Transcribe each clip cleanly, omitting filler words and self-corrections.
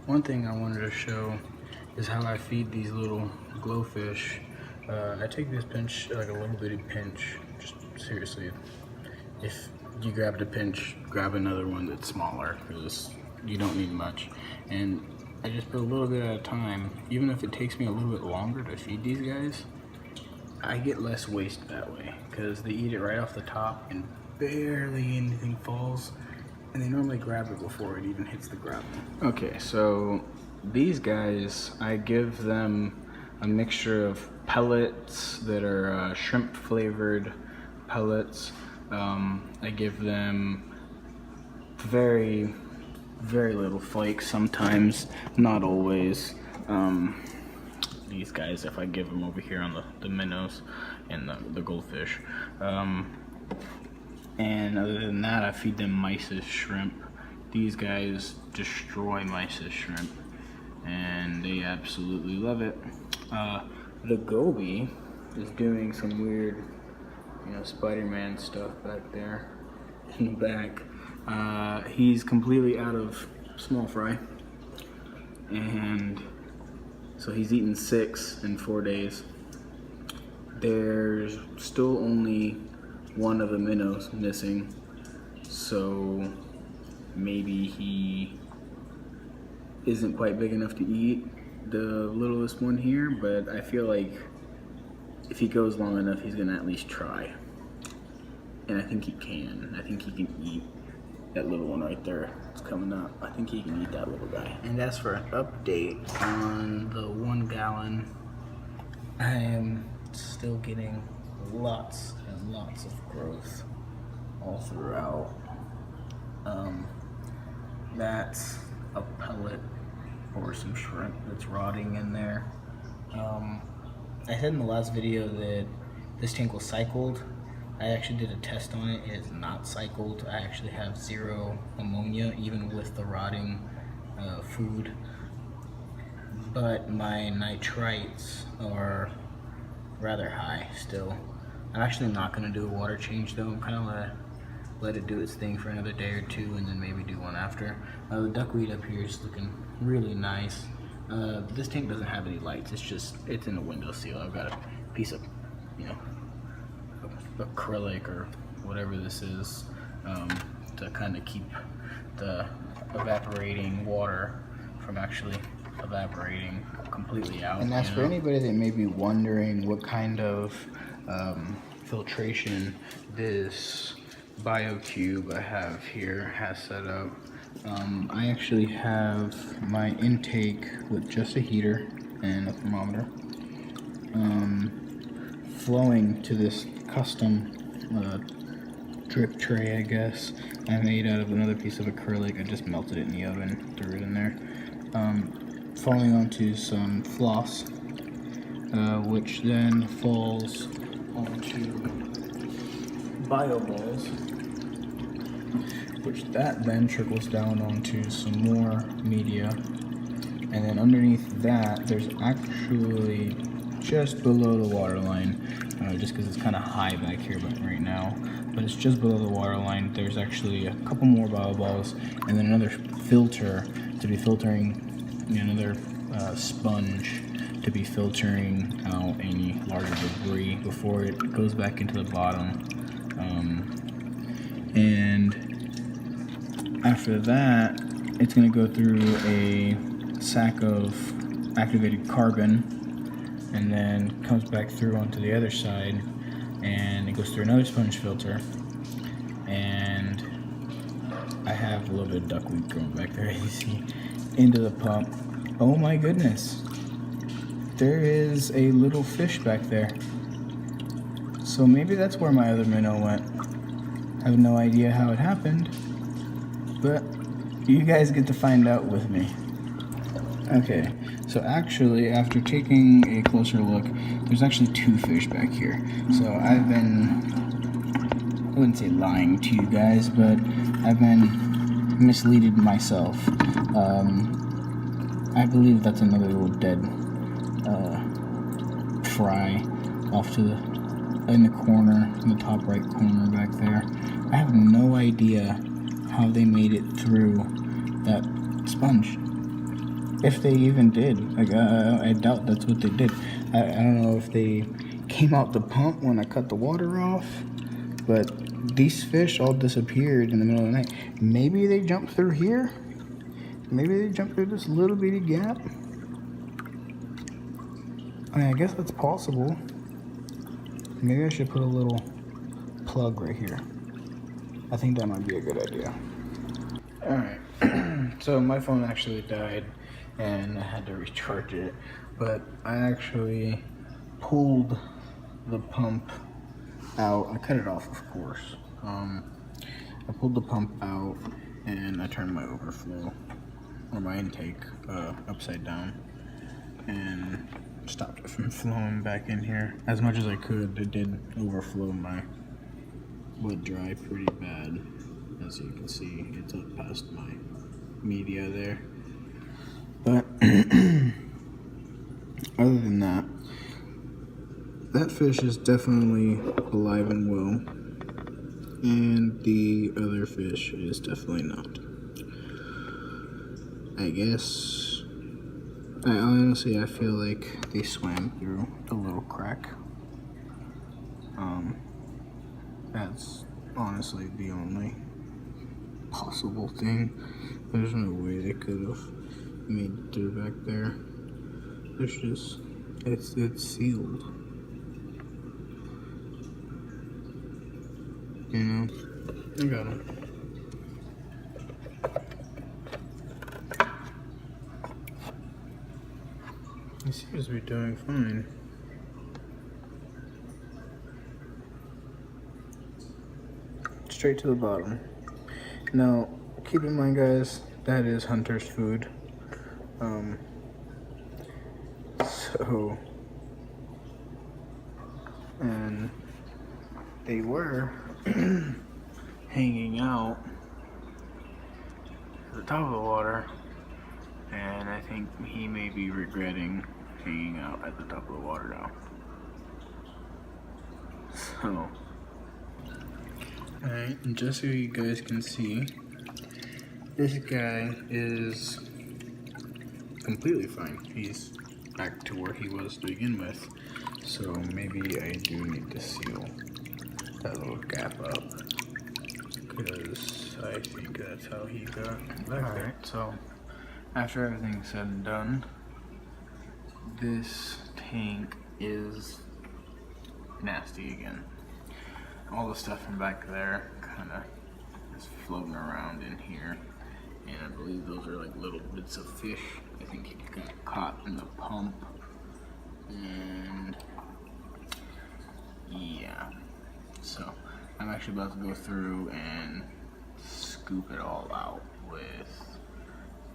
One thing I wanted to show is how I feed these little glowfish. I take this pinch, like a little bitty pinch, just seriously. If you grabbed a pinch, grab another one that's smaller, because you don't need much. And I just put a little bit at a time. Even if it takes me a little bit longer to feed these guys, I get less waste that way, because they eat it right off the top and barely anything falls. And they normally grab it before it even hits the ground. Okay, so these guys, I give them a mixture of pellets that are shrimp flavored pellets. I give them very little flakes sometimes, not always. These guys, if I give them over here on the minnows and the goldfish. And other than that, I feed them mysis shrimp. These guys destroy mysis shrimp, and they absolutely love it. The goby is doing some weird, Spider-Man stuff back there in the back. He's completely out of small fry, and so he's eaten 6 in 4 days. There's still only one of the minnows missing, so maybe he isn't quite big enough to eat the littlest one here, but I feel like if he goes long enough, he's gonna at least try. And I think he can. I think he can eat that little one right there. It's coming up. I think he can eat that little guy. And as for an update on the 1 gallon, I am still getting lots and lots of growth all throughout. That's a pellet or some shrimp that's rotting in there. I said in the last video that this tank was cycled. I actually did a test on it. It is not cycled. I actually have 0 ammonia even with the rotting food, but my nitrites are rather high still. I'm actually not going to do a water change though. I'm kind of going to let it do its thing for another day or 2 and then maybe do one after. The duckweed up here is looking really nice. This tank doesn't have any lights. It's in a window seal. I've got a piece of, acrylic or whatever this is to kind of keep the evaporating water from actually evaporating completely out. And as for anybody that may be wondering what kind of filtration this BioCube I have here has set up, I actually have my intake with just a heater and a thermometer flowing to this custom drip tray, I guess, I made out of another piece of acrylic. I just melted it in the oven, threw it in there, falling onto some floss, which then falls onto bio balls, which that then trickles down onto some more media, and then underneath that there's actually just below the water line, just because it's kind of high back here right now, but it's just below the water line. There's actually a couple more bio balls and then another filter to be filtering, another sponge to be filtering out any larger debris before it goes back into the bottom. And after that, it's going to go through a sack of activated carbon, and then comes back through onto the other side, and it goes through another sponge filter, and I have a little bit of duckweed growing back there, as you see, into the pump. Oh my goodness, there is a little fish back there. So maybe that's where my other minnow went. I have no idea how it happened, but you guys get to find out with me. Okay, so actually, after taking a closer look, there's actually 2 fish back here. So I've been, I wouldn't say lying to you guys, but I've been misleading myself. I believe that's another little dead fry off to in the corner, in the top right corner back there. I have no idea how they made it through that sponge. If they even did. Like, I doubt that's what they did. I don't know if they came out the pump when I cut the water off, but these fish all disappeared in the middle of the night. Maybe they jumped through here? Maybe they jumped through this little bitty gap? I mean, I guess that's possible. Maybe I should put a little plug right here. I think that might be a good idea. Alright, so my phone actually died and I had to recharge it, but I actually pulled the pump out. I cut it off, of course. I pulled the pump out and I turned my overflow, or my intake, upside down and stopped it from flowing back in here. As much as I could, it did overflow my wood dry pretty bad. As you can see, it's up past my media there. But other than that, that fish is definitely alive and well, and the other fish is definitely not. I guess, I feel like they swam through a little crack. That's honestly the only possible thing. There's no way they could have made it through back there. It's just, it's sealed. You know? I got him. He seems to be doing fine. Straight to the bottom. Now, keep in mind, guys, that is hunter's food. And they were hanging out at the top of the water, and I think he may be regretting hanging out at the top of the water now. So, alright, and just so you guys can see, this guy is completely fine. He's back to where he was to begin with. So maybe I do need to seal that little gap up, because I think that's how he got back there. So after everything's said and done, this tank is nasty again. All the stuff from back there kind of is floating around in here, and I believe those are like little bits of fish. I think it got caught in the pump, and yeah, so I'm actually about to go through and scoop it all out with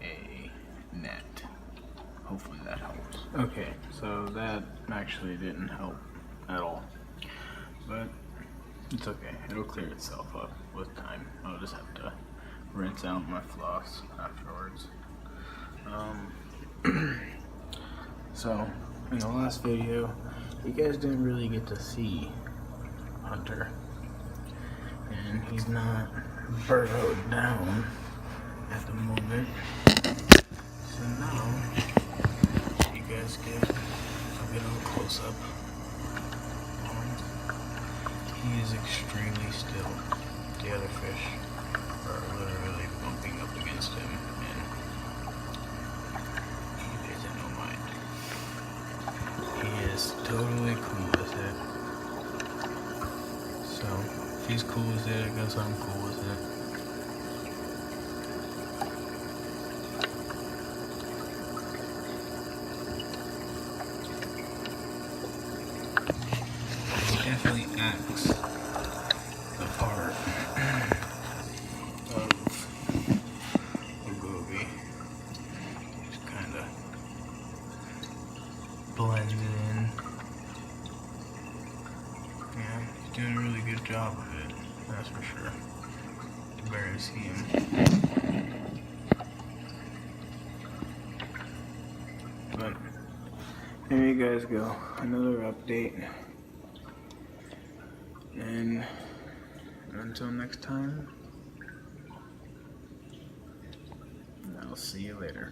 a net. Hopefully that helps. Okay, so that actually didn't help at all, but it's okay. It'll clear itself up with time. I'll just have to rinse out my floss afterwards. So in the last video, you guys didn't really get to see Hunter, and he's not burrowed down at the moment. So now you guys get a bit of a close up. He is extremely still. The other fish are literally bumping up against him, and he pays it no mind. He is totally cool with it. So if he's cool with it, I guess I'm cool with it. He definitely acts the part of a goby. Just kind of blends in. Yeah, he's doing a really good job of it, that's for sure. You barely see him. But there you guys go, another update. And until next time, I'll see you later.